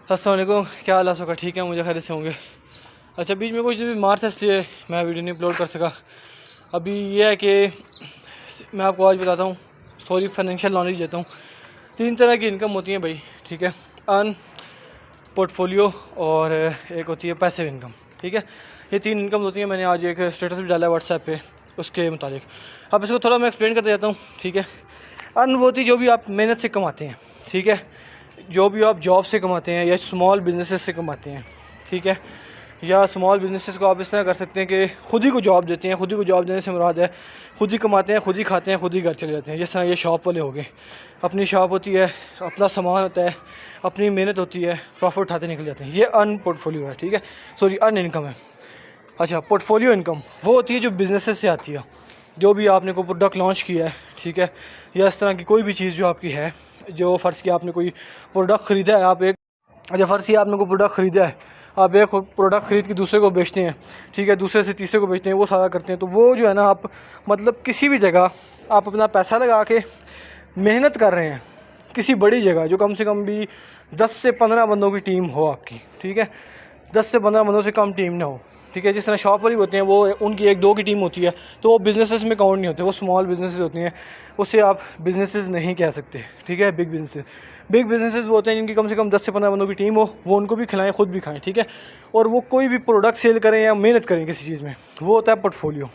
अस्सलाम वालेकुम, क्या हाल है सबका? ठीक है, मुझे खैरियत से होंगे। अच्छा, बीच में कुछ दिन बीमार था इसलिए मैं वीडियो नहीं अपलोड कर सका। अभी ये है कि मैं आपको आज बताता हूँ, थोड़ी फाइनेंशियल नॉलेज देता हूँ। 3 तरह की इनकम होती है भाई, ठीक है। अर्न, पोर्टफोलियो और एक होती है पैसिव इनकम, ठीक है। ये 3 इनकम होती है। मैंने आज एक स्टेटस भी डाला है व्हाट्सएप पे उसके मुताबिक। अब इसको थोड़ा मैं एक्सप्लेन कर देता हूँ, ठीक है। अर्न वो होती है जो भी आप मेहनत से कमाते हैं, ठीक है, जो भी आप जॉब से कमाते हैं या स्मॉल बिजनेसेस से कमाते हैं, ठीक है। या स्मॉल बिजनेसेस को आप इस तरह कर सकते हैं कि खुद ही को जॉब देते हैं। खुद ही को जॉब देने से मुराद है खुद ही कमाते हैं, खुद ही खाते हैं, खुद ही घर चले जाते हैं। जिस तरह ये शॉप वाले हो गए, अपनी शॉप होती है, अपना सामान होता है, अपनी मेहनत होती है, प्रॉफिट उठाते निकल जाते हैं। ये अर्न पोर्टफोलियो है, ठीक है, सॉरी अर्न इनकम है। अच्छा, पोर्टफोलियो इनकम वो होती है जो बिजनेसेस से आती है। जो भी आपने कोई प्रोडक्ट लॉन्च किया है, ठीक है, या इस तरह की कोई भी चीज़ जो आपकी है, जो फ़र्ज़ किया आपने कोई प्रोडक्ट ख़रीदा है, आप एक अच्छा फ़र्ज़ किया आपने कोई प्रोडक्ट ख़रीदा है, आप एक प्रोडक्ट ख़रीद के दूसरे को बेचते हैं, ठीक है, दूसरे से तीसरे को बेचते हैं, वो सारा करते हैं। तो वो जो है ना, आप मतलब किसी भी जगह आप अपना पैसा लगा के मेहनत कर रहे हैं, किसी बड़ी जगह जो कम से कम भी 10 से 15 बंदों की टीम हो आपकी, ठीक है, 10 से 15 बंदों से कम टीम ना हो, ठीक है। जिस तरह शॉप वाली होते हैं वो उनकी 1-2 की टीम होती है, तो वो बिजनेसेस में काउंट नहीं होते, वो स्मॉल बिजनेसेस होती हैं, उसे आप बिजनेसेस नहीं कह सकते, ठीक है। बिग बिजनेसेस वो होते हैं जिनकी कम से कम 10 से 15 बंदों की टीम हो, वो उनको भी खिलाएं, खुद भी खाएं, ठीक है, और वो कोई भी प्रोडक्ट सेल करें या मेहनत करें किसी चीज़ में, वो होता है पोर्टफोलियो।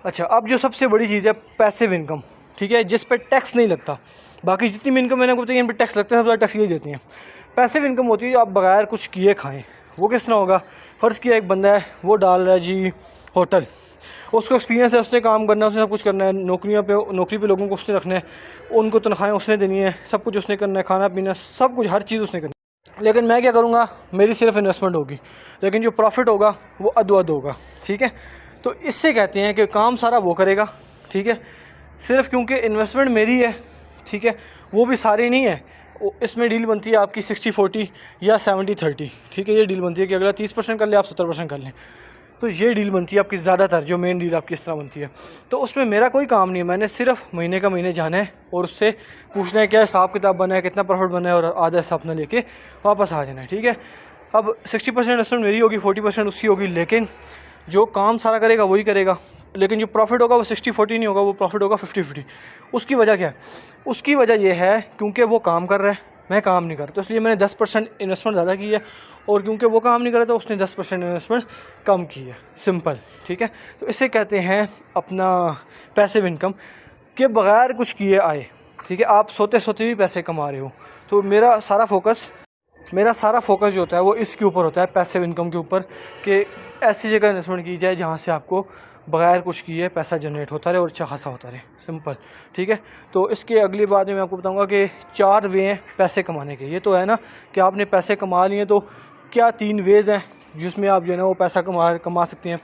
अच्छा, अब जो सबसे बड़ी चीज़ है पैसिव इनकम, ठीक है, जिस पर टैक्स नहीं लगता। बाकी जितनी भी इनकम मैंने आपको बताई, इन पर टैक्स लगता है, सबसे टैक्स ये देती हैं। पैसिव इनकम होती है जो आप बगैर कुछ किए खाएं। वो किस तरह होगा? फ़र्ज़ किया एक बंदा है, वो डाल रहा है जी होटल, उसको एक्सपीरियंस है, उसने काम करना है, उसने सब कुछ करना है, नौकरी पे लोगों को उसने रखना है, उनको तनख्वाहें उसने देनी है, सब कुछ उसने करना है, खाना पीना सब कुछ, हर चीज़ उसने करनी है। लेकिन मैं क्या करूँगा, मेरी सिर्फ इन्वेस्टमेंट होगी, लेकिन जो प्रॉफिट होगा वो अदो-अद होगा, ठीक है। तो इससे कहते हैं कि काम सारा वो करेगा, ठीक है, सिर्फ क्योंकि इन्वेस्टमेंट मेरी है, ठीक है। वो भी सारी नहीं है, इसमें डील बनती है आपकी 60-40 या 70-30, ठीक है। ये डील बनती है कि अगला 30% कर ले, आप 70% कर लें, तो ये डील बनती है आपकी ज़्यादातर, जो मेन डील आपकी इस तरह बनती है। तो उसमें मेरा कोई काम नहीं है, मैंने सिर्फ महीने का महीने जाना है और उससे पूछना है क्या हिसाब किताब बना है, कितना प्रॉफिट बना है, और आधा हिस्सा अपना लेके वापस आ जाना है, ठीक है। अब 60% इन्वेस्टमेंट मेरी होगी, 40% उसकी होगी, लेकिन जो काम सारा करेगा वही करेगा, लेकिन जो प्रॉफिट होगा वो 60-40 नहीं होगा, वो प्रॉफिट होगा 50-50। उसकी वजह क्या है? उसकी वजह यह है क्योंकि वो काम कर रहा है, मैं काम नहीं कर रहा, तो इसलिए मैंने 10% इन्वेस्टमेंट ज़्यादा की है, और क्योंकि वो काम नहीं कर रहा तो उसने 10% इन्वेस्टमेंट कम की है, सिंपल, ठीक है। तो इसे कहते हैं अपना पैसिव इनकम, के बगैर कुछ किए आए, ठीक है। आप सोते सोते भी पैसे कमा रहे हो। तो मेरा सारा फोकस जो होता है वो इसके ऊपर होता है, पैसिव इनकम के ऊपर, कि ऐसी जगह इन्वेस्टमेंट की जाए जहाँ से आपको बगैर कुछ किए पैसा जनरेट होता रहे और अच्छा खासा होता रहे, सिंपल, ठीक है। तो इसके अगली बात में मैं आपको बताऊंगा कि 4 वे हैं पैसे कमाने के। ये तो है ना कि आपने पैसे कमा लिए, तो क्या 3 वेज़ हैं जिसमें आप जो है ना वो पैसा कमा सकते हैं।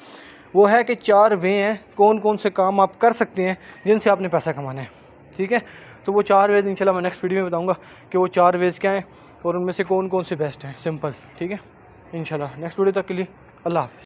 वो है कि 4 वे हैं, कौन कौन से काम आप कर सकते हैं जिनसे आपने पैसा कमाना है, ठीक है। तो वो 4 वेज़ इंशाल्लाह मैं नेक्स्ट वीडियो में बताऊँगा कि वो 4 वेज़ क्या हैं और उनमें से कौन कौन से बेस्ट हैं, सिंपल, ठीक है। इंशाल्लाह नेक्स्ट वीडियो तक के लिए अल्लाह हाफ़िज़।